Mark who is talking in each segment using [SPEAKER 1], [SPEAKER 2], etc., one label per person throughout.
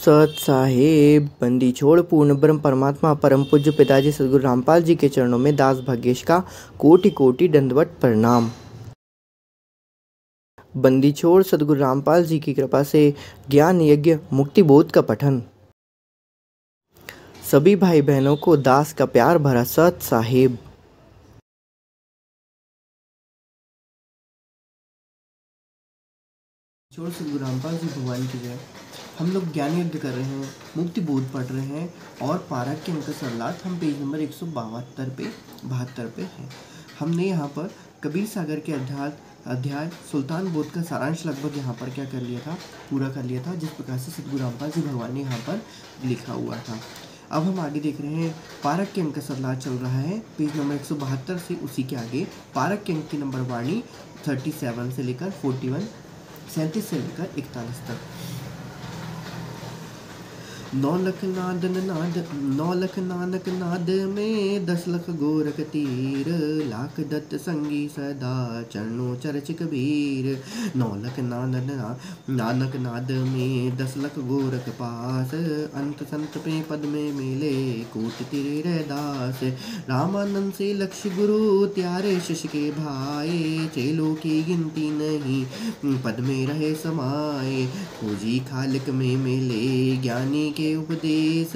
[SPEAKER 1] सत साहेब। बंदी छोड़ पूर्ण ब्रह्म परमात्मा परम पूज्य पिताजी सदगुरु रामपाल जी के चरणों में दास भाग्येश का कोटि कोटि दंडवत प्रणाम। बंदी छोड़ सदगुरु रामपाल जी की कृपा से ज्ञान यज्ञ मुक्ति बोध का पठन। सभी भाई बहनों को दास का प्यार भरा सत साहेब। छोड़ सदगुरु रामपाल जी भगवान की जय। हम लोग ज्ञान यज्ञ कर रहे हैं, मुक्ति बोध पढ़ रहे हैं और पारक के अंक सरलार्थ हम पेज नंबर 172 पे हैं। हमने यहाँ पर कबीर सागर के अध्याय सुल्तान बोध का सारांश लगभग यहाँ पर क्या कर लिया था, पूरा कर लिया था, जिस प्रकार से सदगुरु रामपाल जी भगवान ने यहाँ पर लिखा हुआ था। अब हम आगे देख रहे हैं, पारक के अंक सरलार्थ चल रहा है पेज नंबर 172 से उसी के आगे पारक के अंक की नंबर वाणी 37 से लेकर 41, 37 से लेकर 41 तक। 9 लख नानक नाद में 10 लख गोरख तीर, लाख दत्त संगी सदा चरणों चरच कबीर। 9 लख नानक नाद में 10 लख गोरख पास, अंत संत पे पद में मिले कोटि तेरे दास। रामानंद से लक्ष्य गुरु त्यारे शिष्य के भाई, चेलों की गिनती नहीं पद में रहे समाये। खोजी खालिक में मिले ज्ञानी के उपदेश,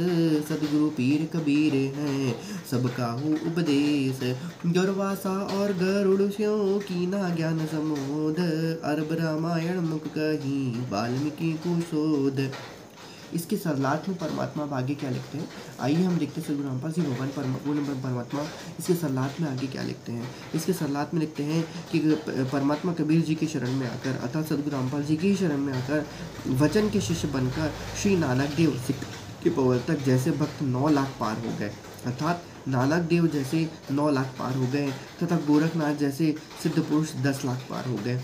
[SPEAKER 1] सदगुरु पीर कबीर हैं सबका हो उपदेश। गौरवासा और गरुड़ स्यों कीना ज्ञान समोद, अरब रामायण मुख कहीं वाल्मीकि को शोध। इसके सरलार्थ में परमात्मा आगे क्या लिखते हैं, आइए हम देखते हैं सदगुरु रामपाल जी भगवान पूर्ण परमात्मा इसके सरलार्थ में आगे क्या लिखते हैं। इसके सरलार्थ में लिखते हैं कि परमात्मा कबीर जी की शरण में आकर अर्थात सदगुरु रामपाल जी की शरण में आकर वचन के शिष्य बनकर श्री नानक देव सिख के प्रवर्तक जैसे भक्त 9 लाख पार हो गए, अर्थात नानक देव जैसे 9 लाख पार हो गए तथा गोरखनाथ जैसे सिद्ध पुरुष 10 लाख पार हो गए।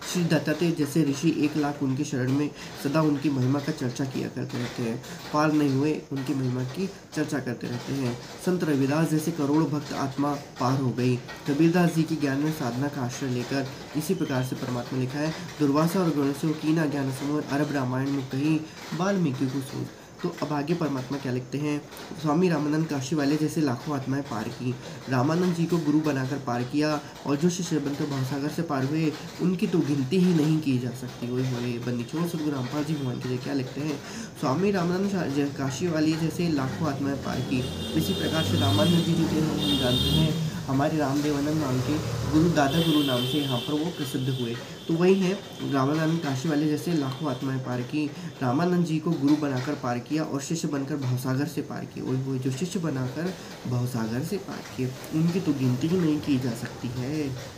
[SPEAKER 1] श्री दत्तात्रेय जैसे ऋषि 1 लाख उनके शरण में सदा उनकी महिमा का चर्चा किया करते रहते हैं, पार नहीं हुए उनकी महिमा की चर्चा करते रहते हैं। संत रविदास जैसे करोड़ों भक्त आत्मा पार हो गई। कबीरदास जी की ज्ञान में साधना का आश्रय लेकर इसी प्रकार से परमात्मा लिखा है, दुर्वासा और गणेशों की ना ज्ञान समूह अरब रामायण में कहीं वाल्मीकि को सोच। तो अब आगे परमात्मा क्या लिखते हैं, स्वामी रामानंद काशी वाले जैसे लाखों आत्माएं पार की, रामानंद जी को गुरु बनाकर पार किया और जो शिष्य बनकर भवसागर से पार हुए उनकी तो गिनती ही नहीं की जा सकती। वही हुए बंदी छोड़ सदगुरु रामपाल जी भगवान के लिए क्या लिखते हैं, स्वामी रामानंद काशी वाले जैसे लाखों आत्माएं पार की। इसी प्रकार से रामानंद जी जो थे हम जानते हैं हमारे रामदेवानंद नाम के गुरु दादा गुरु नाम से यहाँ पर वो प्रसिद्ध हुए। तो वही है रामानंद काशी वाले जैसे लाखों आत्माएं पार की, रामानंद जी को गुरु बनाकर पार किया और शिष्य बनकर भवसागर से पार किए। वही वो जो शिष्य बनाकर भवसागर से पार किए उनकी तो गिनती ही नहीं की जा सकती है।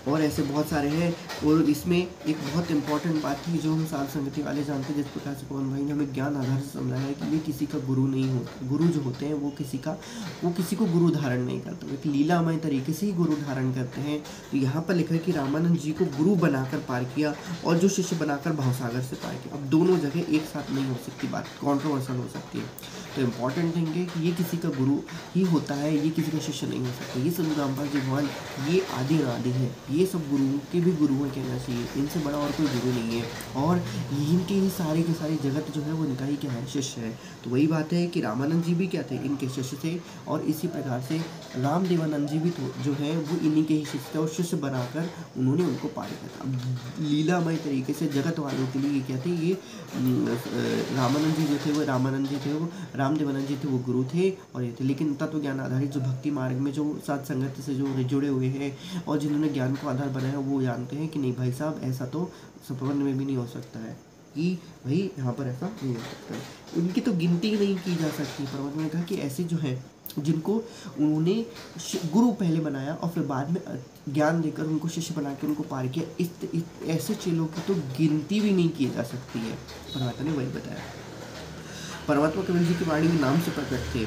[SPEAKER 1] और ऐसे बहुत सारे हैं। और इसमें एक बहुत इंपॉर्टेंट बात थी जो हम साध संगति वाले जानते हैं, जिस प्रकार से पवन भाई ने हमें ज्ञान आधार से समझाया है कि ये किसी का गुरु नहीं होता। गुरु जो होते हैं वो किसी को गुरु धारण नहीं करते, वो एक लीलामय तरीके से ही गुरु धारण करते हैं। तो यहाँ पर लिखा है कि रामानंद जी को गुरु बनाकर पार किया और जो शिष्य बनाकर भवसागर से पार किया। अब दोनों जगह एक साथ नहीं हो सकती, बात कॉन्ट्रोवर्सल हो सकती है। तो इम्पॉर्टेंट थिंग है कि ये किसी का गुरु ही होता है, ये किसी का शिष्य नहीं हो सकता। ये सदगुरु रामपाल जी भगवान ये आदि अनादि है, ये सब गुरुओं के भी गुरु हैं कहना चाहिए, इनसे बड़ा और कोई गुरु नहीं है। और इनके ही सारे के सारे जगत जो है वो इनका ही क्या है, शिष्य है। तो वही बात है कि रामानंद जी भी क्या थे, इनके शिष्य थे और इसी प्रकार से रामदेवानंद जी भी जो है वो इन्हीं के ही शिष्य थे और शिष्य बनाकर उन्होंने उनको पार किया था। अब लीलामय तरीके से जगत वालों के लिए क्या थे, ये रामानंद जी जो थे वो रामानंद जी थे, वो रामदेवानंद जी थे वो गुरु थे और ये थे। लेकिन तत्व ज्ञान आधारित जो भक्ति मार्ग में जो साथ संगत से जो जुड़े हुए हैं और जिन्होंने ज्ञान को आधार बनाया वो जानते हैं कि नहीं भाई साहब ऐसा तो सपवन में भी नहीं हो सकता है कि भाई यहाँ पर ऐसा नहीं हो सकता है। उनकी तो गिनती ही नहीं की जा सकती। परमात्मा ने कहा कि ऐसे जो है जिनको उन्होंने गुरु पहले बनाया और फिर बाद में ज्ञान देकर उनको शिष्य बना के उनको पार किया, इस ऐसे चेलों की तो गिनती भी नहीं की जा सकती है। परमात्मा ने वही बताया। परमात्मा कबीर जी की वाणी में नाम से प्रकट थे।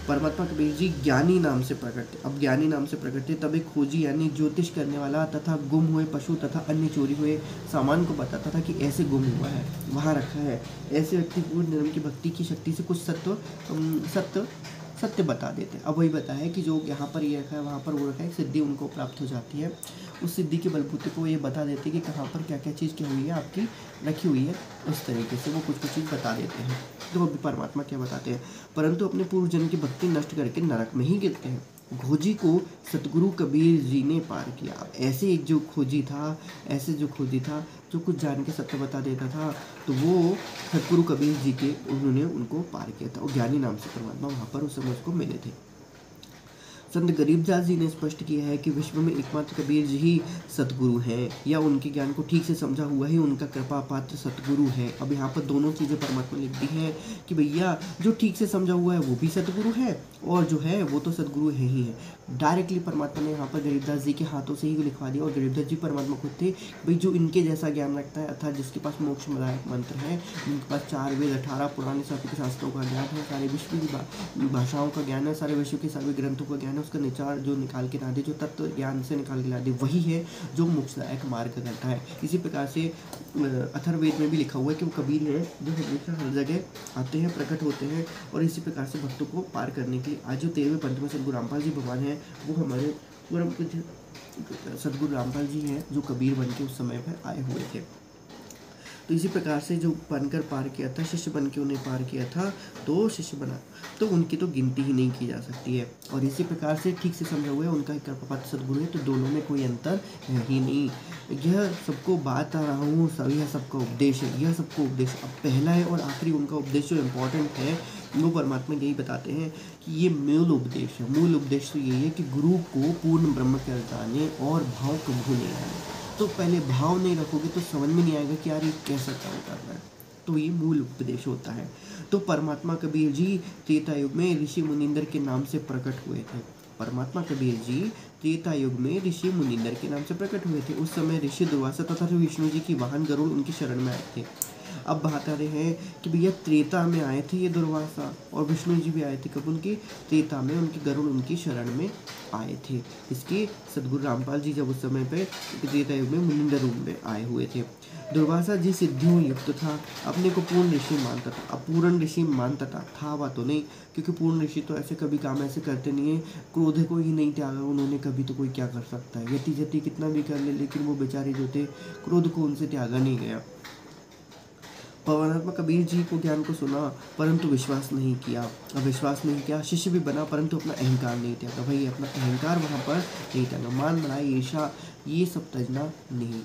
[SPEAKER 1] परमात्मा कबीर जी ज्ञानी नाम से प्रकट थे। अब ज्ञानी नाम से प्रकट थे तब एक खोजी यानी ज्योतिष करने वाला तथा गुम हुए पशु तथा अन्य चोरी हुए सामान को बताता था कि ऐसे गुम हुआ है, वहाँ रखा है। ऐसे व्यक्ति पूर्ण निरम की भक्ति की शक्ति से कुछ सत्य बता देते। अब वही बताया कि जो यहाँ पर ये रखा है वहाँ पर वो रखा है, सिद्धि उनको प्राप्त हो जाती है। उस सिद्धि के बलबूते को ये बता देते हैं कि कहाँ पर क्या क्या चीज़ क्या हुई है आपकी रखी हुई है। उस तरीके से वो कुछ कुछ चीज़ बता देते हैं। तो अभी परमात्मा क्या बताते हैं, परंतु अपने पूर्वजन्म की भक्ति नष्ट करके नरक में ही गिरते हैं। खोजी को सतगुरु कबीर जी ने पार किया। अब ऐसे एक जो खोजी था, ऐसे जो खोजी था जो कुछ जान के सत्य बता देता था, तो वो सतगुरु कबीर जी के उन्होंने उनको पार किया था। और ज्ञानी नाम से परमात्मा वहाँ पर उस समय उसको मिले थे। संत गरीबदास जी ने स्पष्ट किया है कि विश्व में एकमात्र कबीर जी ही सतगुरु हैं, या उनके ज्ञान को ठीक से समझा हुआ ही उनका कृपा पात्र सतगुरु है। अब यहाँ पर दोनों चीज़ें परमात्मा लिख दी हैं कि भैया जो ठीक से समझा हुआ है वो भी सतगुरु है, और जो है वो तो सतगुरु है ही है। डायरेक्टली परमात्मा ने यहाँ पर गरीबदास जी के हाथों से ही लिखवा दिया। और गरीबदास जी परमात्मा खुद थे। भाई जो इनके जैसा ज्ञान रखता है, अर्थात जिसके पास मोक्षदायक मंत्र है, जिनके पास 4 वेद 18 पुराने सभी शास्त्रों का ज्ञान है, सारे विश्व की भाषाओं का ज्ञान है, सारे विश्व के सभी ग्रंथों का ज्ञान है, उसका निचार जो निकाल के ला दे, जो तत्व ज्ञान से निकाल के ला दे, वही है जो मोक्षदायक मार्ग करता है। इसी प्रकार से अथर्ववेद में भी लिखा हुआ है कि वो कबीर है जो हमेशा हर जगह आते हैं, प्रकट होते हैं, और इसी प्रकार से भक्तों को पार करने के लिए आज जो 13वें पंथ में सदगुरु रामपाल जी भगवान हैं, वो हमारे परम पूज्य सदगुरु रामपाल जी हैं, जो कबीर बन के उस समय पर आए हुए थे। तो इसी प्रकार से जो बनकर पार किया था, शिष्य बन के उन्हें पार किया था, तो शिष्य बना, तो उनकी तो गिनती ही नहीं की जा सकती है। और इसी प्रकार से ठीक से समझा हुआ है उनका कृपापात्र सदगुरु है, तो दोनों में कोई अंतर है ही नहीं। यह सबको बात आ रहा हूँ, यह सबका उपदेश है, यह सबको उपदेश। अब पहला है और आखिरी उनका उपदेश जो इम्पोर्टेंट है, वो परमात्मा यही बताते हैं कि ये मूल उपदेश है। मूल उपदेश तो यही है कि गुरु को पूर्ण ब्रह्म कर जाने और भाव कभी नहीं आने। तो पहले भाव नहीं रखोगे तो समझ में नहीं आएगा कि यार ये कैसा काम कर रहा है। तो ये मूल उपदेश होता है। तो परमात्मा कबीर जी त्रेता युग में ऋषि मुनिंदर के नाम से प्रकट हुए थे। परमात्मा कबीर जी त्रेता युग में ऋषि मुनिंदर के नाम से प्रकट हुए थे। उस समय ऋषि दुर्वासा तथा विष्णु जी की वाहन गरुड़ उनकी शरण में आए थे। अब बात आ रहे हैं कि भैया त्रेता में आए थे ये दुर्वासा, और विष्णु जी भी आए थे कब, उनकी त्रेता में उनके गरुड़ उनकी शरण में आए थे। इसके सदगुरु रामपाल जी जब उस समय पे त्रेता युग में मुनिंदर रूप में आए हुए थे। दुर्वासा जी सिद्धियों युक्त था, अपने को पूर्ण ऋषि मानता था। अब पूर्ण ऋषि मानता था वह तो नहीं, क्योंकि पूर्ण ऋषि तो ऐसे कभी काम ऐसे करते नहीं है। क्रोध को ही नहीं त्यागा उन्होंने कभी, तो कोई क्या कर सकता है। यति जति कितना भी कर ले, लेकिन वो बेचारे जो थे क्रोध को उनसे त्यागा नहीं गया। परमात्मा कबीर जी को ज्ञान को सुना, परंतु विश्वास नहीं किया। अब विश्वास नहीं किया, शिष्य भी बना, परंतु अपना अहंकार नहीं त्यागा। भाई अपना अहंकार वहाँ पर नहीं त्यागा। मान बनाई, ईर्षा, ये सब तजना नहीं।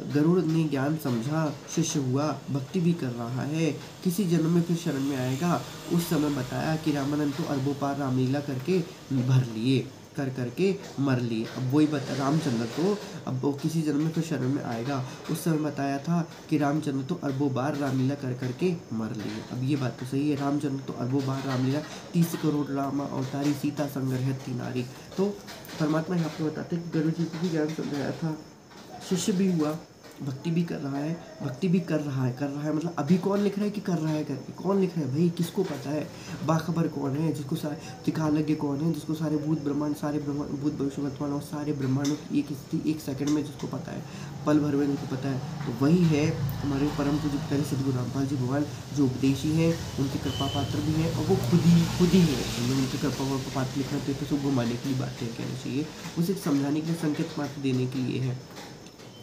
[SPEAKER 1] गरुड़ ने ज्ञान समझा, शिष्य हुआ, भक्ति भी कर रहा है, किसी जन्म में फिर शरण में आएगा। उस समय बताया कि रामानंद तो अरबों पार रामलीला करके भर लिए, कर करके मर लिए। अब वही बता रामचंद्र तो अब वो किसी जन्म में फिर शरण में आएगा। उस समय बताया था कि रामचंद्र तो अरबों बार रामलीला कर करके मर लिए। अब ये बात तो सही है, रामचंद्र तो अरबों बार रामलीला, 30 करोड़ रामा अवतारी, सीता संग्रह थी नारी। तो परमात्मा यहाँ पे बताते हैं कि गरुड़ जी को भी ज्ञान समझाया था, शिष्य भी हुआ, भक्ति भी कर रहा है, भक्ति भी कर रहा है मतलब अभी कौन लिख रहा है कि कर रहा है करके, कौन लिख रहा है भाई, किसको पता है। बाखबर कौन है, जिसको सारे त्रिकालज्ञ कौन है, जिसको सारे भूत ब्रह्मांड, सारे भूत भविष्य वर्तमान और सारे ब्रह्मांडों की एक सेकंड में जिसको पता है, पल भर में जिसको पता है, तो वही है हमारे परम पूज्य पिताजी सदगुरु रामपाल जी भगवान, जो उपदेशी हैं, उनके कृपा पात्र भी हैं, और वो खुद ही है। उनके कृपा पात्र लिखना तो सब घुमाने की बातें कहनी चाहिए, उसे समझाने के लिए, संकेत मात्र देने के लिए है।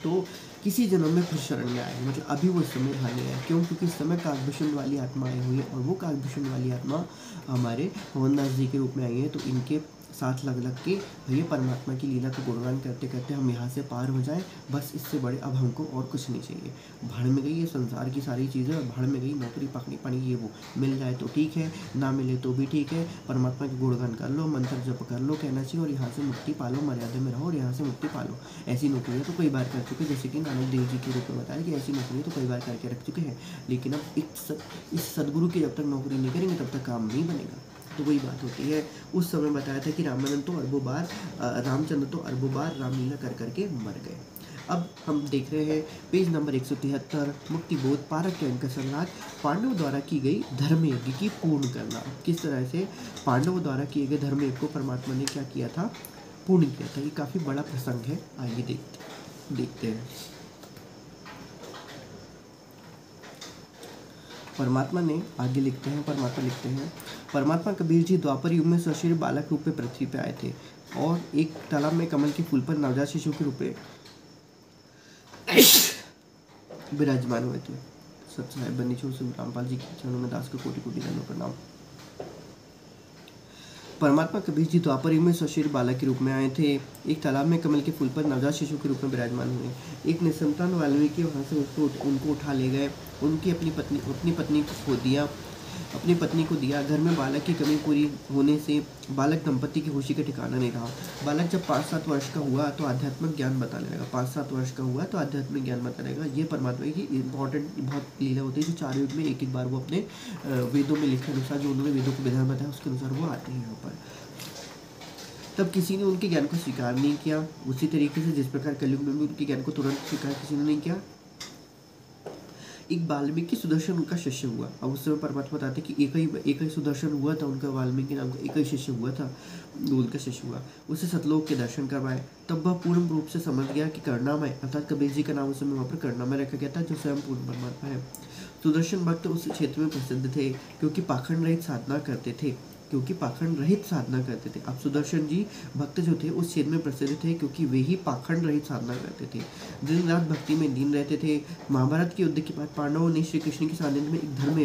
[SPEAKER 1] तो किसी जन्म में फिर शरण में आए, मतलब अभी वो समय यहाँ नहीं आया। क्यों? क्योंकि इस समय काकभूषण वाली आत्मा आई हुई है, और वो काकभूषण वाली आत्मा हमारे मोहनदास जी के रूप में आई है। तो इनके साथ लग के भैया परमात्मा की लीला को गुणगान करते करते हम यहाँ से पार हो जाएं, बस इससे बड़े अब हमको और कुछ नहीं चाहिए। भाड़ में गई ये संसार की सारी चीज़ें, और भाड़ में गई नौकरी पकड़ी पानी, ये वो मिल जाए तो ठीक है, ना मिले तो भी ठीक है। परमात्मा के गुणगान कर लो, मंत्र जप कर लो, कहना चाहिए, और यहाँ से मुक्ति पालो, मर्यादा में रहो और यहाँ से मुक्ति पालो। ऐसी नौकरियाँ तो कई बार कर चुके, जैसे कि नानक देव जी के रूप में बताया कि ऐसी नौकरी तो कई बार करके रख चुके हैं, लेकिन अब इस सदगुरु की जब तक नौकरी नहीं करेंगे तब तक काम नहीं बनेगा। तो वही बात होती है। उस समय बताया था कि रामानंद तो अरबों बार रामचंद्र तो अरबों बार रामलीला कर करके मर गए। अब हम देख रहे हैं पेज नंबर 173, मुक्ति बोध पारक के अंक संलाद, पांडवों द्वारा की गई धर्म यज्ञ की पूर्ण करना। किस तरह से पांडवों द्वारा किए गए धर्म यज्ञ को परमात्मा ने क्या किया था, पूर्ण किया था। ये काफ़ी बड़ा प्रसंग है, आइए देखते हैं। परमात्मा ने आगे लिखते हैं, परमात्मा लिखते हैं, परमात्मा कबीर जी द्वापर युग में सशरीर बालक रूप में पृथ्वी पे आए थे। और एक तालाब में कमल के फूल पर नवजात शिशु के रूप में विराजमान हुए थे। सच साहेब बन्नी छोड़ से रामपाल जी के चरणों में दास को कोटि कोटि दंडों प्रणाम। परमात्मा कबीर जी द्वापर युग में सशरीर बालक के रूप में आए थे। एक तालाब में कमल के फूल पर नवजात शिशु के रूप में विराजमान हुए। एक निसंतान वाल्मीकि वहाँ से उनको उठा ले गए। उनकी अपनी पत्नी को खो दिया, अपनी पत्नी को दिया। घर में बालक की कमी पूरी होने से बालक दंपति की खुशी का ठिकाना नहीं रहा। बालक जब 5-7 वर्ष का हुआ तो आध्यात्मिक ज्ञान बताने लगा। 5-7 वर्ष का हुआ तो आध्यात्मिक ज्ञान बताने लगा। ये परमात्मा की इंपॉर्टेंट बहुत लीला होती है जो 4 युग में एक बार वो अपने वेदों में लिखे अनुसार, जो उन्होंने वेदों को विधान बताया उसके अनुसार वो आते हैं यहाँ पर। तब किसी ने उनके ज्ञान को स्वीकार नहीं किया। उसी तरीके से जिस प्रकार कलयुग में भी उनके ज्ञान को तुरंत स्वीकार किसी ने नहीं किया। एक वाल्मीकि सुदर्शन उनका शिष्य हुआ। अब उस समय परमात्मा बताते कि एक ही सुदर्शन हुआ था उनका, वाल्मीकि नाम का एक ही शिष्य हुआ था, उनका शिष्य हुआ। उसे सतलोक के दर्शन करवाए। तब वह पूर्ण रूप से समझ गया कि करुणामय, अर्थात कबीर जी का नाम उस समय वहाँ पर करुणामय रखा गया था, जो स्वयं पूर्ण परमात्मा है। सुदर्शन भक्त उस क्षेत्र में प्रसिद्ध थे क्योंकि पाखंड रहित साधना करते थे। अब सुदर्शन जी भक्त जो थे उस क्षेत्र में प्रसिद्ध थे क्योंकि वे ही पाखंड रहित साधना करते थे, दिन रात भक्ति में लीन रहते थे। महाभारत के युद्ध के बाद पांडवों ने श्री कृष्ण के सानिध्य में एक धर्म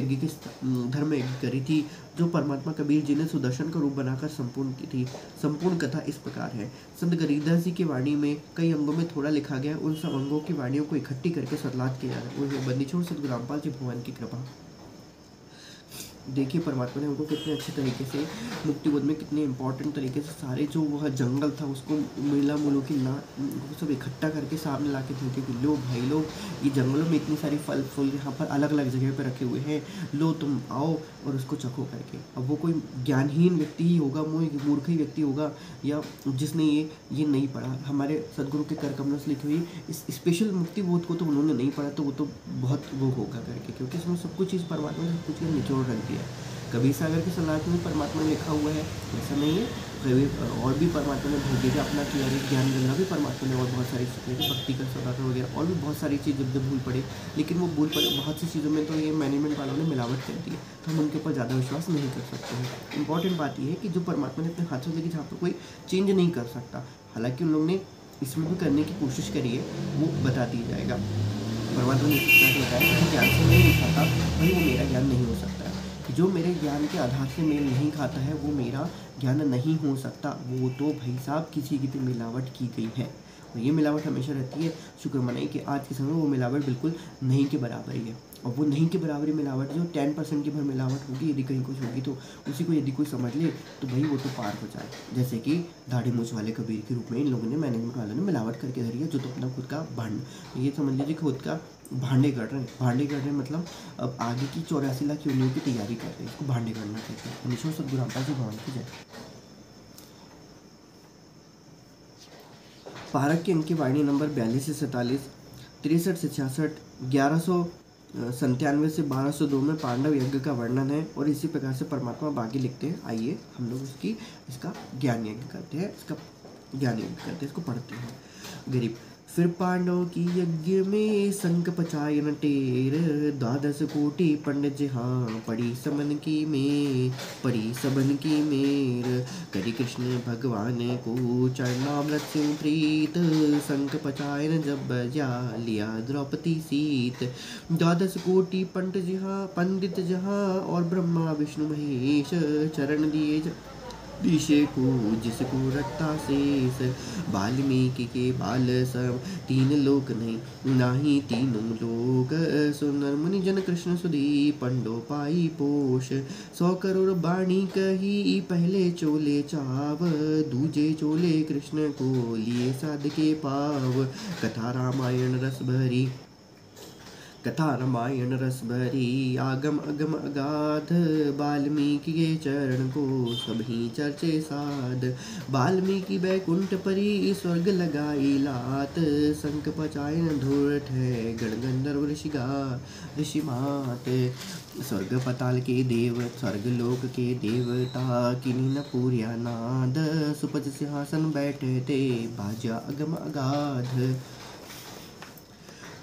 [SPEAKER 1] यज्ञ करी थी, जो परमात्मा कबीर जी ने सुदर्शन का रूप बनाकर संपूर्ण की थी। संपूर्ण कथा इस प्रकार है। संत गरीदास जी की वाणी में कई अंगों में थोड़ा लिखा गया। उन सब अंगों की वाणियों को इकट्ठी करके सतलाद किया जा रहा है। बंदी छोड़ सतगुरु रामपाल जी भगवान की कृपा। देखिए परमात्मा ने हमको कितने अच्छे तरीके से मुक्ति बोध में कितने इंपॉर्टेंट तरीके से सारे जो वह जंगल था उसको मिला मुलों की ना वो सब इकट्ठा करके सामने ला के देखे कि लो भाई लोग, ये जंगलों में इतनी सारी फल फूल यहाँ पर अलग अलग जगह पर रखे हुए हैं, लो तुम आओ और उसको चखो करके। अब वो कोई ज्ञानहीन व्यक्ति ही होगा, मूर्ख ही व्यक्ति होगा, या जिसने ये नहीं पढ़ा। हमारे सदगुरु के कर कमल से लिखी हुई इस स्पेशल मुक्ति बोध को तो उन्होंने नहीं पढ़ा, तो वो तो बहुत वो होगा करके, क्योंकि इसमें सब कुछ चीज़ परमात्मा ने सब कुछ निचोड़ रख दिया। कबीर सागर के सलाह में परमात्मा ने लिखा हुआ है, ऐसा नहीं है। कभी और भी परमात्मा ने भोगेगा अपना किया है, ज्ञान गंगा भी परमात्मा ने और बहुत सारी चीज़ें, भक्ति का सदाकर वगैरह और भी बहुत सारी चीज़ जब भूल पड़े, लेकिन वो भूल पड़े बहुत सी चीज़ों में तो ये मैनेजमेंट वालों ने मिलावट कर दी है, तो हम उनके ऊपर ज़्यादा विश्वास नहीं कर सकते हैं। इंपॉर्टेंट बात यह है कि जो परमात्मा ने अपने हाथों से जहाँ पर कोई चेंज नहीं कर सकता, हालांकि उन लोगों ने इसमें भी करने की कोशिश करी है, वो बता दिया जाएगा। परमात्मा ने बताया कि ज्ञान से मेल नहीं खाता भाई, वो मेरा ज्ञान नहीं हो सकता है। जो मेरे ज्ञान के आधार से मेल नहीं खाता है वो मेरा ज्ञान नहीं हो सकता। वो तो भाई साहब किसी की भी मिलावट की गई है, और ये मिलावट हमेशा रहती है। शुक्र मनाई कि आज के समय वो मिलावट बिल्कुल नहीं के बराबर ही है। और वो नहीं के बराबरी मिलावट जो 10% की भर मिलावट होगी, यदि कहीं कुछ होगी तो उसी को यदि कोई समझ ले तो भाई वो तो पार हो जाए। जैसे कि दाढ़ी मूछ वाले कबीर के रूप में इन लोगों ने, मैनेजमेंट वालों ने मिलावट करके धरी है, जो तो अपना खुद का भांड, ये समझ लीजिए खुद का भांडे कर रहे हैं, मतलब अब आगे की 84 लाख योनियों की तैयारी कर रहे हैं, इसको भांडे करना कहते हैं। हमेशा सदगुरु रामपाल जी भगवान की जय। पारक के अंक वाणी नंबर 42 से 47, 63 से 66, 1197 से 1202 में पांडव यज्ञ का वर्णन है। और इसी प्रकार से परमात्मा बाकी लिखते हैं। आइए हम लोग इसका ज्ञान यज्ञ करते हैं, इसको पढ़ते हैं। गरीब फिर पांडव की यज्ञ में संक पचायन टेर, 12 कोटि पंडित जहाँ पड़ी सबन की मेर, करी कृष्ण भगवान को चरणामृत से प्रीत, संक पचायन जब बजा लिया द्रौपदी सीत। 12 कोटि पंडित जहाँ और ब्रह्मा विष्णु महेश, चरण दिए दिशे को जिसको रखता शेष। वाल्मीकि के बाल सब 3 लोक नहीं नाही तीनों लोक, सुनर मुनि जन कृष्ण सुधी पंडो पाई पोष। 100 करोड़ बाणी कही पहले चोले चाव, दूजे चोले कृष्ण को लिए साध के पाव। कथा रामायण रस भरी आगम अगम अगाध, वाल्मीकि के चरण को सभी चर्चे साध। वाल्मीकि बैकुंठ परी स्वर्ग लगाई लात, संक पचायन धूर्त है गण गंधर्व ऋषि मात। स्वर्ग पताल के देव स्वर्ग लोक के देवता, किन्हीं न पूर्या नाद, सुपथ सिंहासन बैठे थे बाजा अगम अगाध।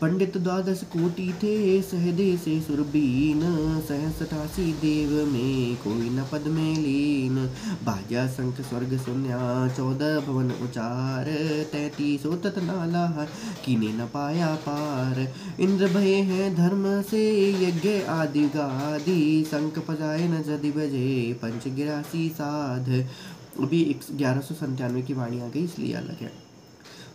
[SPEAKER 1] पंडित द्वादश कोटि थे सहदे से सुरबीन, सहस 88 देव में कोई न पद में लीन। बाजा शंख स्वर्ग सुन्या 14 भवन उचार, 33 तत नाला कीने न पाया पार। इंद्र भय है धर्म से यज्ञ आदि गादि, शंख बजाए न जदि बजे पंच 81 साध। अभी 1197 की वाणी आ गई इसलिए अलग है।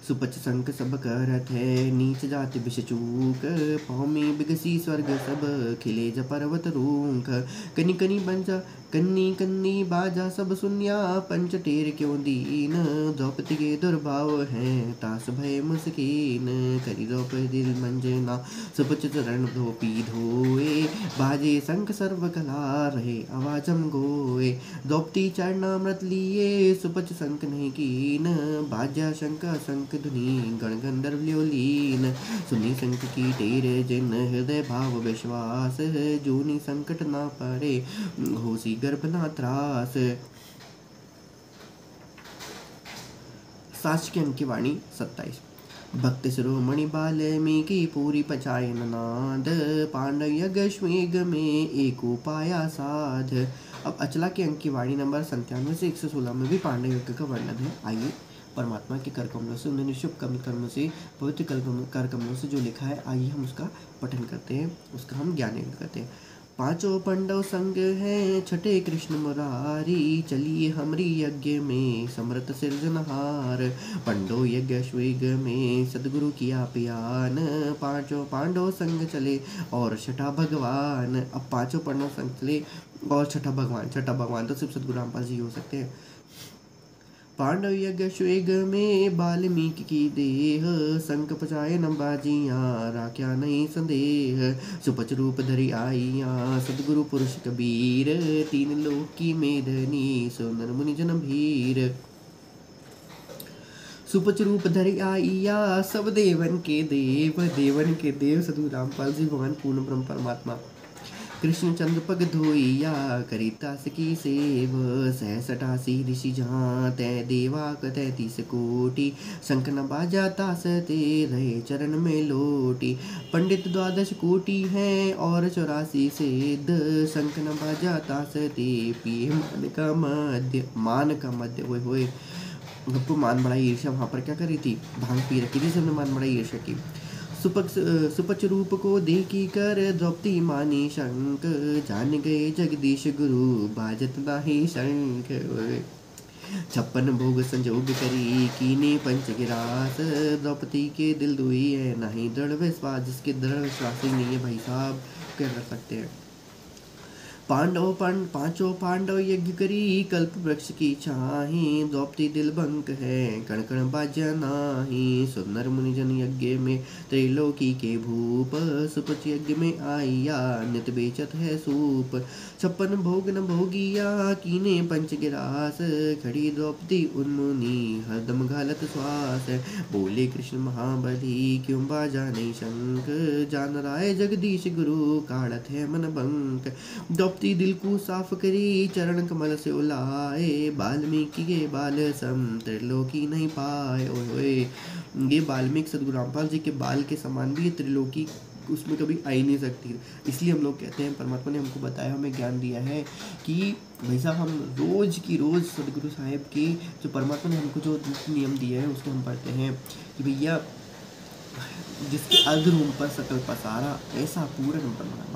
[SPEAKER 1] सुपच संक सब करत है नीच जाति विष चूक, पौमी बिगसी स्वर्ग सब खिले ज पर्वत रूंख। कनी कनी बंजा कन्नी कन्नी बाजा सब सुनिया, पंच टेर क्यों दीन द्रौपदी के दुर्भाव है तास भय मुस्कीन। करी द्रौपदी दिल मंजना सुपच चरण धोपी धोए, बाजे शंख सर्व कला रहे आवाजम गोए। द्रौपदी चरणामृत लिए सुपच शंख नहीं कीन, बाजा शंख शंख धुनी गण गंधर्व ल्योलीन। सुनी शंख की टेर जिन हृदय भाव विश्वास, जूनी संकट ना पड़े घोसी गर्भ ना त्रास। साच के अंक की वाणी 27। भक्त शिरोमणि बाल्मीकि पूरी पचायन नाद, पांडव यज्ञ में एक उपाया साध। अब अचला के अंक की वाणी नंबर 97 से 116 में भी पांडव यज्ञ का वर्णन है। आइए परमात्मा के कर कमलों से, उन्होंने शुभ कर्मों से, पवित्र कर कमलों से जो लिखा है, आइए हम उसका पठन करते हैं, उसका हम ज्ञान करते हैं। पांचों पांडव संग हैं छठे कृष्ण मुरारी, चलिए हमरी यज्ञ में समृत सिरजनहार। पंडो यज्ञ श्वेग में सदगुरु किया प्यान, पांचों पांडव संग चले और छठा भगवान। अब पांचों पांडव संग चले और छठा भगवान तो सिर्फ सदगुरु रामपाल जी हो सकते हैं। पांडव यज्ञ श्वेग में बाल्मीकि की देह, शंख पचाए न बाजियाँ राख्या नहीं संदेह। सुपच रूप धरि आइया सदगुरु पुरुष कबीर, तीन लोक की मेदनी सुंदर मुनि जन भीर। सुपच रूप धरि आइया सब देवन के देव सदगुरु रामपाल जी भगवान पूर्ण ब्रह्म परमात्मा। कृष्ण चंद्र पग धोइया करितास की सेव, सहस 88 ऋषि जहाँ तय देवा 33 कोटि। शंख न बाजा तास ते रहे चरण में लोटी। पंडित द्वादश कोटि हैं और 84 सिद्ध, शंख न बाजा तास ते पिए मान का मध्य होए। सबको मान बड़ा ईर्ष्या, वहाँ पर क्या करी थी, भांग पी रखी थी सबने, मान बड़ा ईर्ष्या की। सुपच रूप को देखी कर द्रौपदी मानी शंख, जान गए जगदीश गुरु बाजत नाही शंख। 56 भोग संजोग करी कीने पंच गिरास, द्रौपदी के दिल दुई है नहीं दृढ़ विश्वास। जिसके दृढ़ विश्वास ही नहीं है भाई साहब, क्या कर सकते हैं। पांचों पांडव यज्ञ करी कल्प वृक्ष की छाही, द्रौपदी दिल बंक है कण कण बाजा नाही। सुंदर मुनिजन यज्ञ में त्रैलोकी के भूप, सुपच यज्ञ में आइया नित बेचत है सूप। 56 भोग न भोगिया कीने पंच गिरास, खड़ी द्रौपदी उन्मुनी हरदम घालत श्वास। बोले कृष्ण महाबली क्यों बाजा नहीं शंख, जान राय जगदीश गुरु काढ़त है मन बंक। द्रौपदी दिल को साफ करी चरण कमल से उलाए, बाल्मीकि के बाल सम त्रिलोकी नहीं पाए। ओए ये वाल्मीकि सदगुरु रामपाल जी के बाल के समान भी ये त्रिलोकी उसमें कभी आ ही नहीं सकती। इसलिए हम लोग कहते हैं, परमात्मा ने हमको बताया, हमें ज्ञान दिया है कि भाई साहब हम रोज़ की रोज़ सदगुरु साहिब के जो परमात्मा ने हमको जो नियम दिए हैं उसको हम पढ़ते हैं कि भैया जिसके अधरूम पर सकल पसारा ऐसा पूर्ण ब्रह्मांड,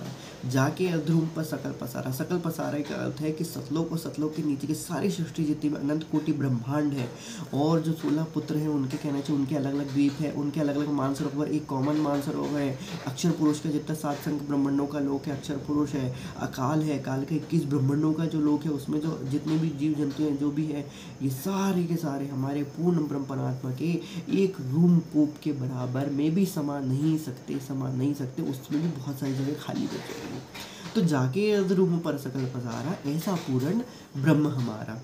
[SPEAKER 1] जाके अधरूम पर सकल पसारा। सकल पसारा का अर्थ है कि सतलोक और सतलोक के नीचे की सारी सृष्टि जितनी भी अनंत कोटि ब्रह्मांड है, और जो 16 पुत्र हैं उनके कहना चाहिए उनके अलग अलग द्वीप है, उनके अलग अलग मानसरोवर, एक कॉमन मानसरोवर है। अक्षर पुरुष का जितना 7 संख्य ब्रह्मांडों का लोक है अक्षर पुरुष है। अकाल है, काल के 21 ब्रह्मांडों का जो लोक है उसमें जो जितने भी जीव जंतु हैं जो भी है, ये सारे के सारे हमारे पूर्ण ब्रह्म परमात्मा के एक रूम कूप के बराबर में भी समा नहीं सकते। उसमें भी बहुत सारी जगह खाली बची। तो जाके अधरूम पर सकल पसारा ऐसा पूर्ण ब्रह्म हमारा।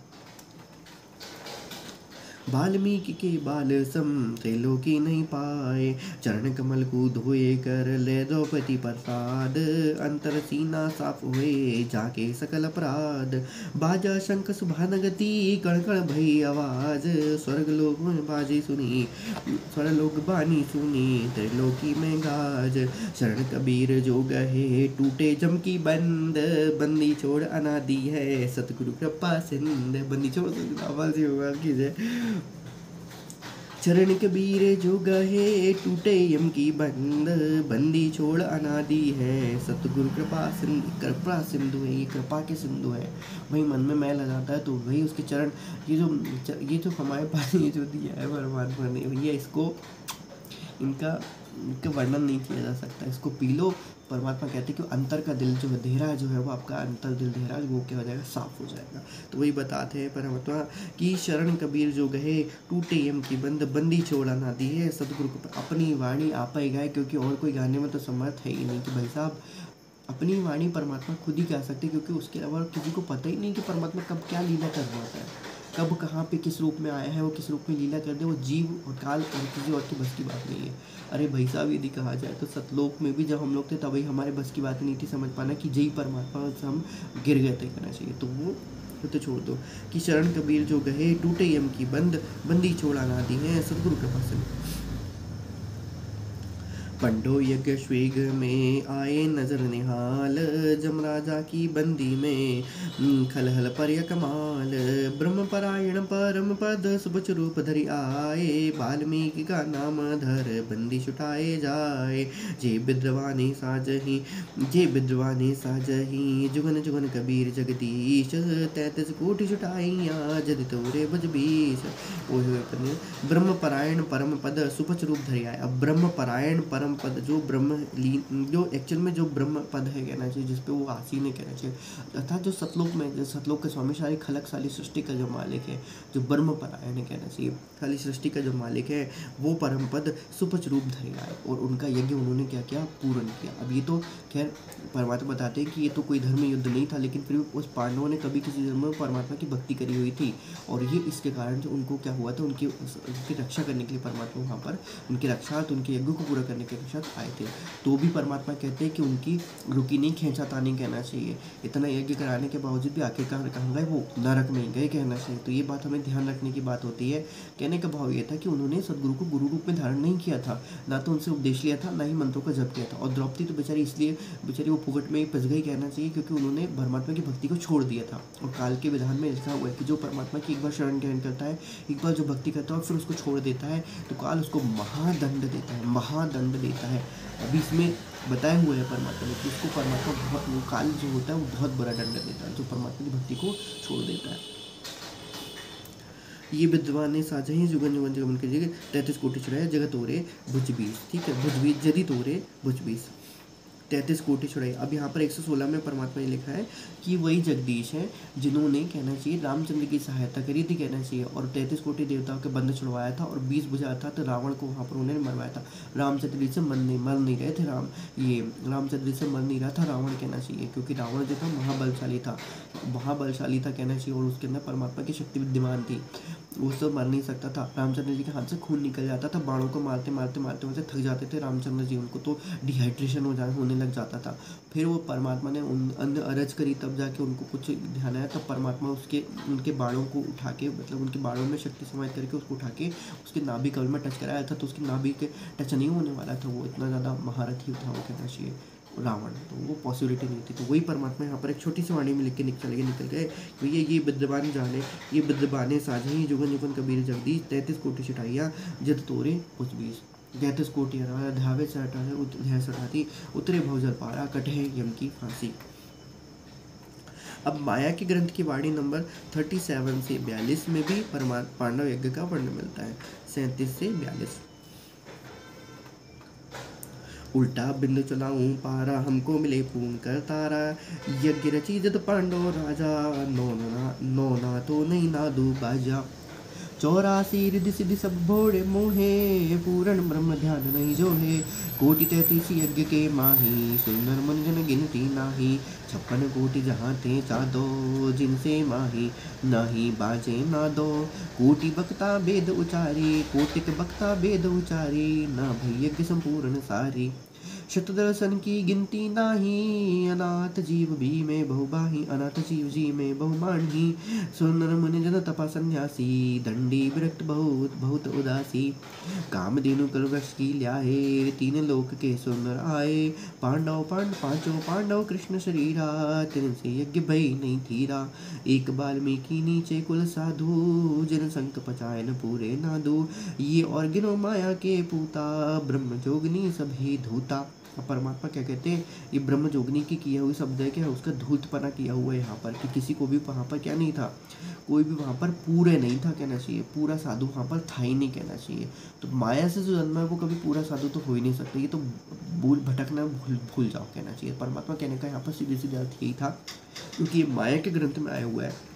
[SPEAKER 1] वाल्मीकि के बाल सम त्रिलोकी नहीं पाए, चरण कमल को धोए कर ले द्रौपदी प्रसाद, अंतर सीना साफ हुए जाके सकल अपराध, बाजा शंख सुभान गति कण कण भई आवाज, स्वर्ग लोक में बाजी सुनी स्वर्ग लोक बानी सुनी, त्रिलोकी में गाज, शरण कबीर जो गहे टूटे जम की बंद, बंदी छोड़ अनादि है सतगुरु कृपा सिंध, बंदी छोड़ आवाज होगा कीजिए। चरण कबीर जो गहे टूटे यम की बंद, बंदी छोड़ अनादि है सतगुरु कृपा सिंधु है, ये कृपा के सिंधु है। वही मन में मैल आ जाता है तो वही उसके चरण, ये जो हमारे पास ये जो दिया है परमात्मा ने भैया, इसको इनका वर्णन नहीं किया जा सकता। इसको पी लो। परमात्मा कहते हैं कि अंतर का दिल जो है धेरा जो है वो आपका अंतर दिल धेरा वो क्या हो जाएगा, साफ हो जाएगा। तो वही बताते हैं परमात्मा कि शरण कबीर जो गहे टूटे यम की बंद, बंदी छोड़ा ना दी है सतगुरु को अपनी वाणी आप ही गाए, क्योंकि और कोई गाने में तो समर्थ है ही नहीं कि भाई साहब अपनी वाणी परमात्मा खुद ही गा सकते, क्योंकि उसके अलावा किसी को पता ही नहीं कि परमात्मा कब क्या लीला कर रहा होता है, कब कहाँ पे किस रूप में आया है, वो किस रूप में लीला कर दे, वो जीव और काल और किसी और की बस की बात नहीं है। अरे भाई साहब यदि कहा जाए तो सतलोक में भी जब हम लोग थे तभी हमारे बस की बात नहीं थी समझ पाना कि जय परमात्मा से हम गिर गए थे करना चाहिए। तो वो तो छोड़ दो कि शरण कबीर जो गहे टूटे यम की बंद, बंदी छोड़ा ना दी है सतगुरु कृपा से। पंडो यज्ञ स्वेग में आए नजर निहाल, जमराजा की बंदी में खलहल पर कमाल, ब्रह्म परायण परम पद सुबच रूप धरि आए, वाल्मीकि का नाम धर बंदी छुटाए जाए, जे विद्रवाने साजही जुगन जुगन कबीर जगदीश, 33 कोटि छुटाइया जदि तोरे भज बीस। ब्रह्म परायण परम पद सुपच रूप धरि आए। अब ब्रह्म परायण परम पद जो जो एक्चुअल में जो ब्रह्म पद है कहना चाहिए, जिसपे वो आसीन है कहना चाहिए, अर्थात जो सतलोक के स्वामी सारी खलक सारी सृष्टि का जो मालिक है, जो ब्रह्म परायण है कहना चाहिए, खाली सृष्टि का जो मालिक है वो परम पद सुपच रूप धरे आए, और उनका यज्ञ उन्होंने क्या किया, पूर्ण किया। अब ये तो खैर परमात्मा बताते हैं कि ये तो कोई धर्म युद्ध नहीं था, लेकिन फिर उस पांडवों ने कभी किसी धर्म में परमात्मा की भक्ति करी हुई थी, और ये इसके कारण जो उनको क्या हुआ था, उनकी रक्षा करने के लिए परमात्मा वहाँ पर उनकी रक्षा, उनके यज्ञ को पूरा करने के पश्चात आए थे। तो भी परमात्मा कहते हैं कि उनकी रुकी नहीं खींचातानी कहना चाहिए, इतना यज्ञ कराने के बावजूद भी आखिरकार कहाँ गए, वो नरक में गए कहना चाहिए। तो ये बात हमें ध्यान रखने की बात होती है। कहने का भाव ये था कि उन्होंने सदगुरु को गुरु रूप में धारण नहीं किया था, ना तो उनसे उपदेश लिया था, ना ही मंत्रों का जप किया था। और द्रौपदी तो बेचारी वो फुकट में ही फंस गई कहना चाहिए, क्योंकि उन्होंने परमात्मा की भक्ति को छोड़ दिया था। और काल के विधान में ऐसा हुआ है कि जो परमात्मा की एक बार शरण ग्रहण करता है, एक बार जो भक्ति करता है और फिर उसको छोड़ देता है, तो काल उसको महादंड देता है, महादंड देता है। अभी इसमें बताया हुआ है परमात्मा ने कि उसको परमात्मा बहुत, वो काल जो होता है वो बहुत बड़ा दंड देता है जो परमात्मा की भक्ति को छोड़ देता है। ये विद्वान साझा ही जुगन जुगन जगमन के जगह 33 कोटि छुड़ाया जगत तोरे भुज बीस। ठीक है, भुज बीस जदि तोरे भुज बीस, 33 कोटि छुड़ाई। अब यहाँ पर 116 में परमात्मा ने लिखा है कि वही जगदीश है जिन्होंने कहना चाहिए रामचंद्र की सहायता करी थी कहना चाहिए, और 33 कोटि देवताओं के बंध छुड़वाया था, और 20 भुजा था तो रावण को वहाँ पर उन्होंने मरवाया था। रामचंद्र जी से मर नहीं रहे थे रामचंद्र जी से मर नहीं रहा था रावण कहना चाहिए, क्योंकि रावण जो था महाबलशाली था कहना चाहिए, और उसके अंदर परमात्मा की शक्ति विद्यमान थी, वो सब मर नहीं सकता था। रामचंद्र जी के हाथ से खून निकल जाता था, बाणों को मारते मारते वैसे थक जाते थे रामचंद्र जी, उनको तो डिहाइड्रेशन होने लग जाता था। फिर वो परमात्मा ने उन अरज करी, तब जाके उनको कुछ ध्यान आया, तब परमात्मा उनके बाणों को उठा के, मतलब उनके बाणों में शक्ति समाहित करके उसको उठा के उसके नाभि कवल में टच कराया था, तो उसकी नाभि के टच नहीं होने वाला था, वो इतना ज़्यादा महारथी था वो कहना चाहिए रावण, तो वो पॉसिबिलिटी नहीं थी। तो वही परमात्मा यहाँ पर एक छोटी सी वाणी में लिख के निकल गए तो ये विद्यमान जाने, ये विद्यमाने साझे ही जुगन जुगन कबीर जगदीश, 33 कोटि छटाइया जद तोरे कुछ बीस, 33 कोटि ध्यावे से हटाती उतरे भवजल पारा कटे यम की फांसी। अब माया के ग्रंथ की वाणी नंबर 37 से 42 में भी पांडव यज्ञ का वर्णन मिलता है, 37 से 42। उल्टा बिंदु चलाऊं पारा, हमको मिले पूर्ण कर तारा, यज्ञ रची जद पांडव राजा, नौ ना तो नहीं नादू बाजा, 84 रिद्धि सिद्धि सब भोरे मोहे, पूर्ण ब्रह्म ध्यान नहीं जो है। कोटि 33 यज्ञ के माही, सुंदर मन जन गिनती नाही। 56 कोटि जहाँ ते चादो, जिनसे माही नाही बाजे ना दो। कोटि बक्ता वेद उचारी, कोटिक बक्ता वेद उचारी, ना भई यज्ञ संपूर्ण सारी। शतदर्शन की गिनती नाही, अनाथ जीव भी में बहुबाही, अनाथ जीव जी में बहुमानी। सुनर मुनि जन तपा सन्यासी, दंडी विरक्त बहुत बहुत उदासी। कामधेनु कलवश की ल्याए, 3 लोक के सुनर आए। पांचों पांडव कृष्ण शरीरा, तिनसे यज्ञ भई नहीं थीरा। एक वाल्मीकि नीचे कुल साधु, जिन संक पचाए न पूरे नादु। ये और गिनो माया के पूता, ब्रह्म जोगनी सभी धूता। अब परमात्मा क्या कहते हैं, ये ब्रह्म जोगनी की किया हुई शब्द है क्या, उसका धूतपना किया हुआ है यहाँ पर, कि किसी को भी वहाँ पर क्या नहीं था, कोई भी वहाँ पर पूरे नहीं था कहना चाहिए, पूरा साधु वहाँ पर था ही नहीं कहना चाहिए। तो माया से जो जन्मा है वो कभी पूरा साधु तो हो ही नहीं सकता, ये तो भटकना भूल जाओ कहना चाहिए। परमात्मा कहने का यहाँ पर सीधे सीधे अर्थ यही था, क्योंकि ये माया के ग्रंथ में आया हुआ है।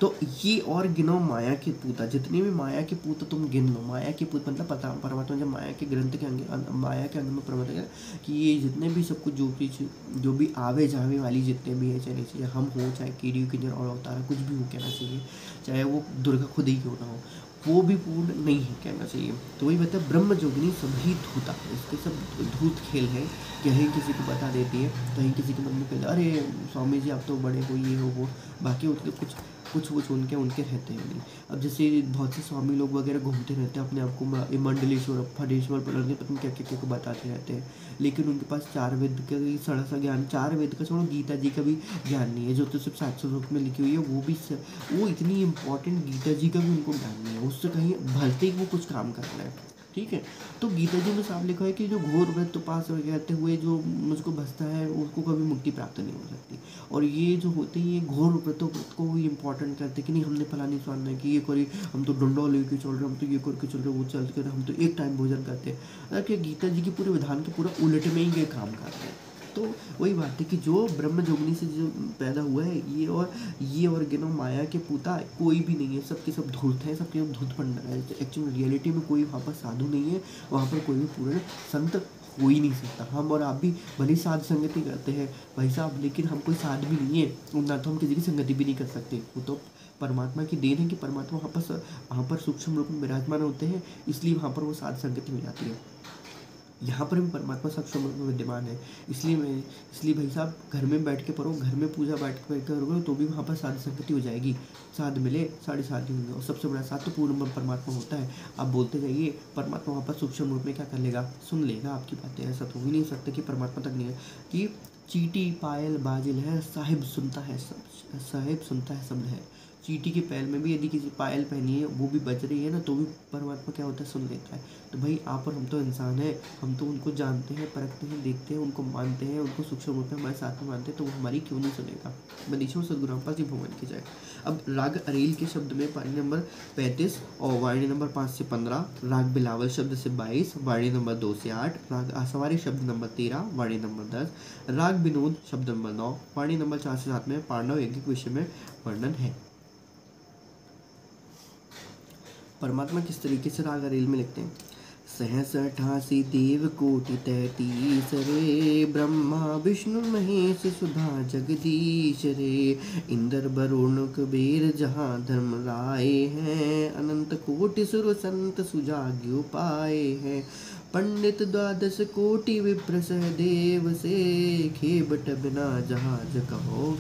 [SPEAKER 1] तो ये और गिनो माया के पूता, जितने भी माया के पूत तुम गिन लो। माया के पूत मतलब पता परमात्मा जब माया के ग्रंथ के अंग माया के अंग में परमात्मा कि ये जितने भी सब कुछ जो भी आवे जावे वाली जितने भी है, चाहे हम हो, चाहे कीड़ी किन्नर और अवतार कुछ भी हो कहना चाहिए, चाहे वो दुर्गा खुद ही क्यों ना हो, वो भी पूर्ण नहीं है कहना चाहिए। तो वही बता ब्रह्म जोगिनी सभी धूता, इसके सब धूत खेल है। कहीं किसी को बता देती है, कहीं किसी के मन में कहते अरे स्वामी जी आप तो बड़े हो, ये हो वो, बाकी उनके कुछ उनके रहते हैं नहीं। अब जैसे बहुत से स्वामी लोग वगैरह घूमते रहते हैं अपने आप को मंडलेश्वर फटेश्वर पलट के पत्नी क्या को बताते रहते हैं, लेकिन उनके पास 4 वेद का सड़ा सा ज्ञान, 4 वेद का छोड़ो गीता जी का भी ज्ञान नहीं है, जो तो सिर्फ 700 श्लोक में लिखी हुई है, वो इतनी इंपॉर्टेंट गीता जी का भी उनको ज्ञान नहीं है, उससे कहीं भलते ही वो कुछ काम कर रहा है। ठीक है, तो गीता जी में साफ लिखा है कि जो घोर व्रत उपास रहते हुए जो मुझको भसता है उसको कभी मुक्ति प्राप्त नहीं हो सकती। और ये जो होते हैं ये घोर व्रतों को भी इंपॉर्टेंट करते कि नहीं हमने फलानी स्वान है कि ये करी, हम तो डंडा लेके चल रहे, हम तो ये करके चल रहे, वो चल के हम तो एक टाइम भोजन करते हैं। कि गीता जी के पूरे विधान के पूरा उलट में ही ये काम करते हैं। तो वही बात है कि जो ब्रह्म जोगनी से जो पैदा हुआ है ये और गिनो माया के पूता कोई भी नहीं है, सबके सब धूर्त है, सबके सब धूत पंडा है। एक्चुअल रियलिटी में कोई वहाँ पर साधु नहीं है, वहाँ पर कोई भी पूर्ण संत हो ही नहीं सकता। हम और आप भी भली साध संगति करते हैं भाई साहब, लेकिन हम कोई साध भी नहीं है, ना तो हम किसी की संगति भी नहीं कर सकते। वो तो परमात्मा की देन है कि परमात्मा वहाँ पर सूक्ष्म रूप में विराजमान होते हैं, इसलिए वहाँ पर वो साध संगति हो जाती है। यहाँ पर भी परमात्मा सूक्ष्म रूप में विद्यमान है, इसलिए भाई साहब घर में बैठ के पढ़ो, घर में पूजा बैठ के करोगे तो भी वहाँ पर साध संगति हो जाएगी। साध मिले 7.5 होंगे, और सबसे बड़ा साध तो पूर्ण परमात्मा होता है। आप बोलते जाइए, परमात्मा वहाँ पर सूक्ष्म रूप में क्या कर लेगा, सुन लेगा आपकी बातें। ऐसा तो हो ही नहीं सकता कि परमात्मा तक नहीं है कि चीटी पायल बाजिल है, साहिब सुनता है सब है। चीटी के पैर में भी यदि किसी पायल पहनी है वो भी बज रही है ना, तो भी परमात्मा क्या होता है, सुन लेता है। तो भाई आप और हम तो इंसान हैं, हम तो उनको जानते हैं, परखते हैं, देखते हैं, उनको मानते हैं, उनको सूक्ष्म रूप में हमारे साथ में मानते हैं, तो वो हमारी क्यों नहीं सुनेगा। मनीषों सदगुरु रामपाल जी भगवान की जाए। अब राग अरेल के शब्द में पानी नंबर 35 और वाणी नंबर 5 से 15, राग बिलावल शब्द से 22, वाणी नंबर 2 से 8, राग आसवारी शब्द नंबर 13, वाणी नंबर 10, राग विनोद शब्द नंबर 9, वाणी नंबर 4 से 7 में पांडव यज्ञ विषय में वर्णन है। परमात्मा किस तरीके से राग अरेल में लिखते हैं। 87 देव कोटि 33 रे, ब्रह्मा विष्णु महेश सुधा जगदीश रे। इंद्र वरुण कुबेर जहाँ धर्म राय हैं, अनंत कोटि सुर संत सुजाग्यो पाए हैं। पंडित 12 कोटि विप्र सहदेव से, खेबट बिना जहाज कहो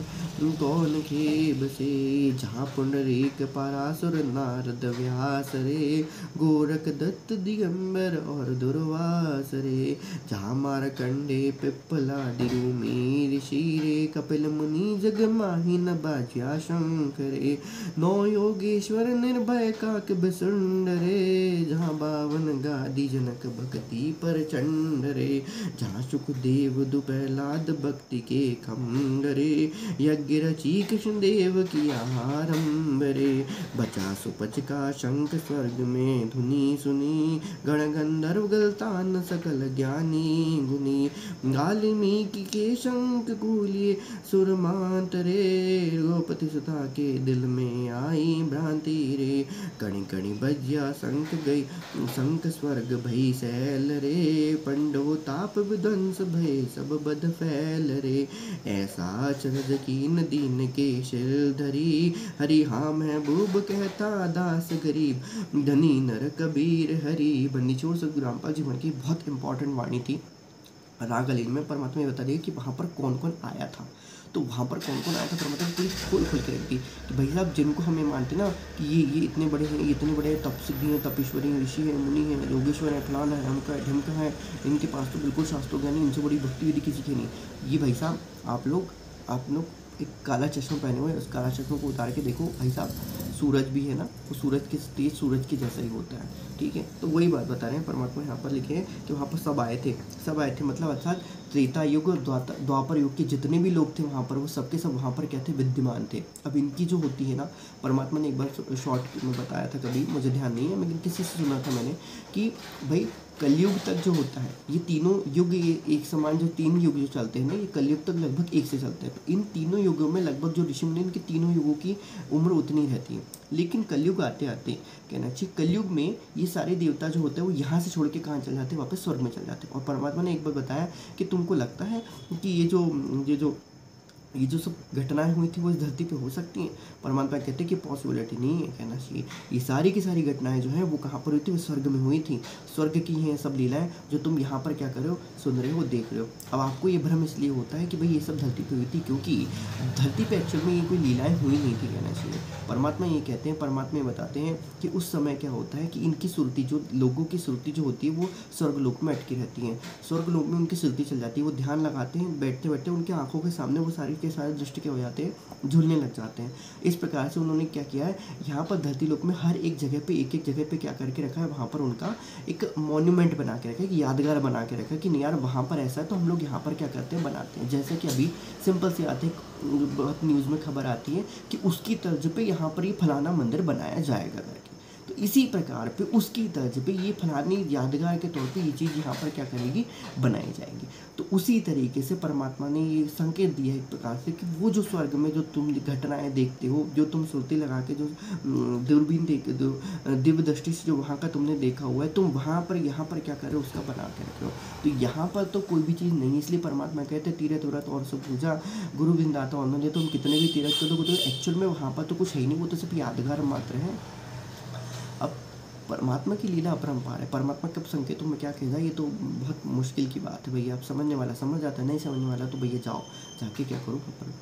[SPEAKER 1] कौन खेब से। जहाँ पुंडरीक पराशुर नारद व्यास रे, गोरख दत्त दिगंबर और दुर्वास रे। जहाँ मारकंडे पिप्पलादि रूमी ऋषि रे, कपिल मुनि जग माहि न बाज्या शंकरे। 9 योगेश्वर निर्भय काक बिसुंड रे, जहाँ 52 गादी जनक भगत अति प्रचंड रे। जहाँ सुखदेव दुपहलाद भक्ति के खम्भ रे। यज्ञ रची कृष्ण देव की आरंभ रे। बचा सुपच का शंख स्वर्ग में धुनी सुनी। गण गंधर्व गलतान सकल ज्ञानी गुनी। वाल्मीकि के शंख गूलिए सुरमांत रे। गोपति सुता के दिल में आई भ्रांति रे। कणि कणि बज्या शंख गई शंख स्वर्ग भई सैल रे। पंडो ताप विध्वंस भय सब बद फैल रे। ऐसा चरज कीन दीन के शिर धरी। हरि हाँ महबूब कहता दास गरीब। धनी नर कबीर हरि। बंदी छोड़ सतगुरु रामपाल जी महाराज की बहुत इंपॉर्टेंट वाणी थी। राग अलील में परमात्मा ये बता दिया कि वहाँ पर कौन कौन आया था। तो वहाँ पर कौन कौन आया था परमात्मा पूरी खोल खोल के रखती कि भाई साहब जिनको हम ये मानते ना कि ये इतने बड़े हैं, ये इतने बड़े तपसिद्धि हैं, तपीश्वरी हैं, ऋषि हैं, मुनि हैं, योगेश्वर है, फलाना है, हमका है, ढमका है, इनके पास तो बिल्कुल शास्त्रों ज्ञान नहीं, इनसे बड़ी भक्ति विधि किसी की नहीं। ये भाई साहब आप लोग एक काला चश्मा पहने हुए, उस काला चश्मा को उतार के देखो भाई साहब, सूरज भी है ना, वो सूरज के तेज सूरज के जैसा ही होता है। ठीक है, तो वही बात बता रहे हैं परमात्मा यहाँ पर लिखे हैं कि वहाँ पर सब आए थे मतलब अर्थात त्रेता युग और द्वापर युग के जितने भी लोग थे वहाँ पर, वो सबके सब वहाँ पर क्या थे, विद्यमान थे। अब इनकी जो होती है ना, परमात्मा ने एक बार शॉर्ट में बताया था, कभी मुझे ध्यान नहीं है, लेकिन किसी से सुना था मैंने कि भाई कलयुग तक जो होता है, ये तीनों युग एक समान, जो तीन युग जो चलते हैं ना, ये कलयुग तक लगभग एक से चलते हैं। तो इन तीनों युगों में लगभग जो ऋषि मुनि, इनके तीनों युगों की उम्र उतनी रहती है। लेकिन कलयुग आते आते कहना चाहिए, कलयुग में ये सारे देवता जो होते हैं वो यहाँ से छोड़ के कहाँ चल जाते हैं, वापस स्वर्ग में चल जाते हैं। और परमात्मा ने एक बार बताया कि तुमको लगता है कि ये जो सब घटनाएं हुई थी वो इस धरती पे हो सकती हैं। परमात्मा कहते हैं कि पॉसिबिलिटी नहीं है, कहना चाहिए ये सारी की सारी घटनाएं जो हैं वो कहाँ पर हुई थी, वो स्वर्ग में हुई थी। स्वर्ग की हैं सब लीलाएं जो तुम यहाँ पर क्या कर रहे हो, सुन रहे हो, देख रहे हो। अब आपको ये भ्रम इसलिए होता है कि भाई ये सब धरती पे हुई थी, क्योंकि धरती पे एक्चुअल में ये कोई लीलाएं हुई नहीं थी, कहना चाहिए। परमात्मा ये कहते हैं, परमात्मा ये बताते हैं कि उस समय क्या होता है कि इनकी सुरती, जो लोगों की सुरती जो होती है वो स्वर्गलोक में अटकी रहती है। स्वर्गलोक में उनकी सुरती चल जाती है, वो ध्यान लगाते हैं, बैठते बैठते उनकी आंखों के सामने वो सारे के सारे दृष्टि के हो जाते हैं, झूलने लग जाते हैं। इस प्रकार से उन्होंने क्या किया है, यहाँ पर धरती लोक में हर एक जगह पे, एक एक जगह पे क्या करके रखा है, वहाँ पर उनका एक मॉन्यूमेंट बना के रखा है, एक यादगार बना के रखा है कि नहीं यार वहाँ पर ऐसा है तो हम लोग यहाँ पर क्या करते हैं, बनाते हैं। जैसे कि अभी सिंपल सी आती है, बहुत न्यूज़ में खबर आती है कि उसकी तर्ज पे यहाँ पर ये फलाना मंदिर बनाया जाएगा करके। तो इसी प्रकार पे उसकी तर्ज पे ये फलानी यादगार के तौर पे ये चीज़ यहाँ पर क्या करेगी, बनाई जाएगी। तो उसी तरीके से परमात्मा ने ये संकेत दिया है एक प्रकार से कि वो जो स्वर्ग में जो तुम घटनाएं देखते हो, जो तुम सुरती लगा के जो दूरबीन देख दो, दिव्य दृष्टि से जो वहाँ का तुमने देखा हुआ है, तुम वहाँ पर यहाँ पर क्या कर रहे हो, उसका बना के रख रहे हो। तो यहाँ पर तो कोई भी चीज़ नहीं, इसलिए परमात्मा कहते हैं तीरथ व्रत और सब पूजा गुरु बिंदाता उन्होंने, तुम कितने भी तीरथ कर दो तो एक्चुअल में वहाँ पर तो कुछ है ही नहीं, वो तो सिर्फ यादगार मात्र है। अब परमात्मा की लीला अपरंपार है, परमात्मा कब संकेतों में क्या कहेगा ये तो बहुत मुश्किल की बात है भैया। आप समझने वाला समझ आता है, नहीं समझने वाला तो भैया जाओ जाके क्या करो पर।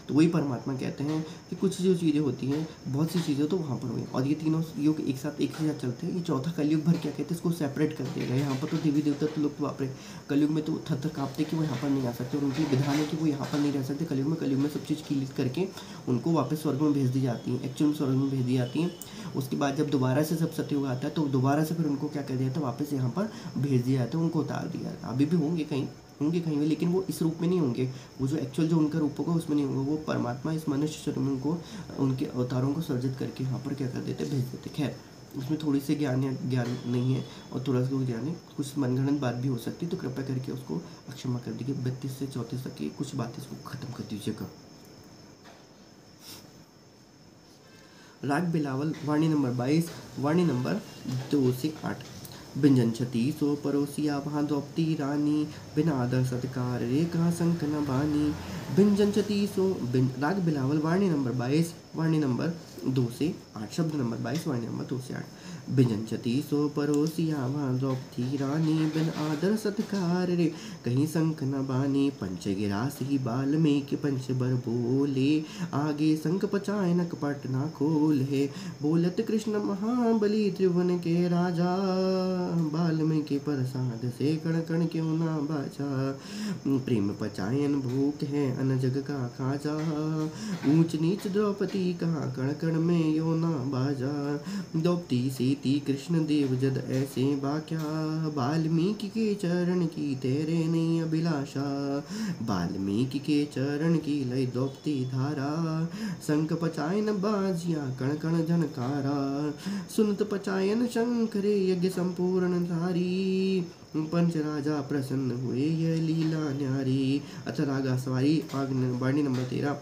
[SPEAKER 1] तो वही परमात्मा कहते हैं कि कुछ जो चीज़ें होती हैं, बहुत सी चीज़ें तो वहाँ पर हुई, और ये तीनों युग एक साथ चलते हैं। ये चौथा कलयुग भर क्या कहते हैं, इसको सेपरेट कर दिया गया। यहाँ पर तो देवी देवता तो लोग वापरे कलयुग में तो थर काँपते कि वो यहाँ पर नहीं आ सकते, और उनकी विधान है कि वो यहाँ पर नहीं रह सकते। कलयुग में सब चीज़ क्लियर करके उनको वापस स्वर्ग में भेज दी जाती है, एक्चुअल स्वर्ग में भेज दी जाती है। उसके बाद जब दोबारा से सब सतयुग आता है तो दोबारा से फिर उनको क्या कर दिया जाता है, वापस यहाँ पर भेज दिया जाता है, उनको उतार दिया जाता है। अभी भी होंगे कहीं भी, लेकिन वो इस रूप में नहीं होंगे, वो जो एक्चुअल जो उनका रूप होगा उसमें नहीं होगा। वो परमात्मा इस मनुष्य शरीर में उनको उनके अवतारों को सर्जित करके यहाँ पर क्या कर देते, भेज देते। खैर उसमें थोड़ी सी ज्ञान नहीं है और थोड़ा सा ज्ञान है, कुछ मनगढ़ंत बात भी हो सकती है, तो कृपया करके उसको क्षमा कर दीजिए। 32 से 34 तक की कुछ बातें इसको खत्म कर दीजिएगा। राग बिलावल वाणी नंबर 22, वाणी नंबर 2 से 8। बिंजन छती सो परोसिया वहाँ द्रौपदी रानी, बिना आदर सत्कार रे कहाँ संक न बानी। बिंजन छती सो राग बिलावल वाणी नंबर 22, वाणी नंबर 2 से 8, शब्द नंबर 22, वाणी नंबर 2 से 8। बिंजन छती सो परोसिया वहाँ द्रौपदी रानी, बिन आदर सत्कार रे कहीं संक न बानी। पंच गिरासी बाल्मीकि पंच बर बोले, आगे संक पचाए न कपट ना खोले। बोलत कृष्ण महाबली त्रिभुवन के राजा, बाल्मीकि प्रसाद से कण कण क्यों ना बाजा। प्रेम पचायन भूख है अन जग का खाजा, ऊंच नीच द्रौपदी कहा कण कण में यो ना बाजा। द्रौपदी सी प्रीति कृष्ण देव जद ऐसे बाक्या, वाल्मीकि के चरण की तेरे नहीं अभिलाषा। वाल्मीकि के चरण की लय द्रौपदी धारा, शंख पचायन बाजिया कण कण झनकारा। सुनत पचायन शंकरे यज्ञ संपूर्ण धारी, पंच राजा प्रसन्न हुए यह लीला न्यारी। अथ रागा सवारी वाणी नंबर 13,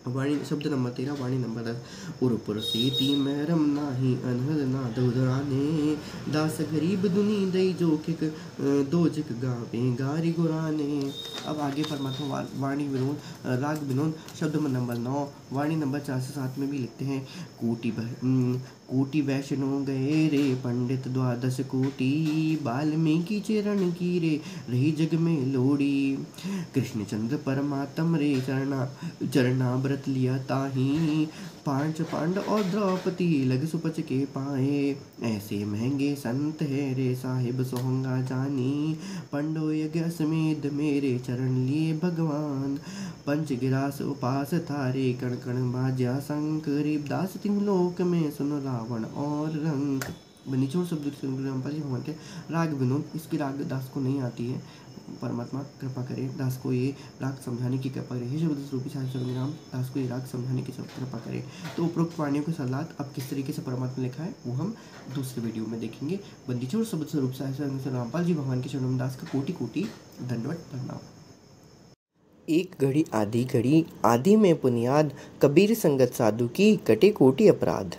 [SPEAKER 1] वाणी शब्द नंबर 13, वाणी नंबर 10। उर सीती मैरम नाही अनहद नाद उधराने, दास गरीब दुनी दई जोखिक दोजिक गावे गारी गुराने। अब आगे परमात्मा वाणी विनोद राग विनोद शब्द नंबर 9, वाणी नंबर 4 से 7 में भी लिखते हैं। कोटि वैष्णो गए रे पंडित द्वादश कोटि, वाल्मीकि चरण की रे रही जग में लोड़ी। कृष्णचंद्र परमात्म रे चरणाव्रत लिया ताही, पांच पांडव और द्रौपदी लग सुपच के पाए। ऐसे महंगे संत है रे साहिब सोहंगा जानी, पंडो यज्ञ समेत मेरे चरण लिए भगवान। पंच गिरास उपास थारे कण कण बाजा शंख, गरीबदास तिन लोक में सुन रावण और रंक। निचोड़ शब्द भगवान के राग विनोद, इसकी राग दास को नहीं आती है, परमात्मा कृपा करे दास को ये राग समझाने की कृपा करे। हे शब्द स्वरूपी साहिब राम, दास को ये राग समझाने की कृपा करे। तो उपरोक्त वाणियों के सलाह अब किस तरीके से परमात्मा लिखा है वो हम दूसरे वीडियो में देखेंगे। बंदीछोड़ शब्द स्वरूप साहिब रामपाल जी भगवान के चरणों में दास का कोटि कोटि दंडवत प्रणाम।
[SPEAKER 2] एक घड़ी आधी घड़ी, आधी में पुनियाद, कबीर संगत साधु की कटे कोटि अपराध।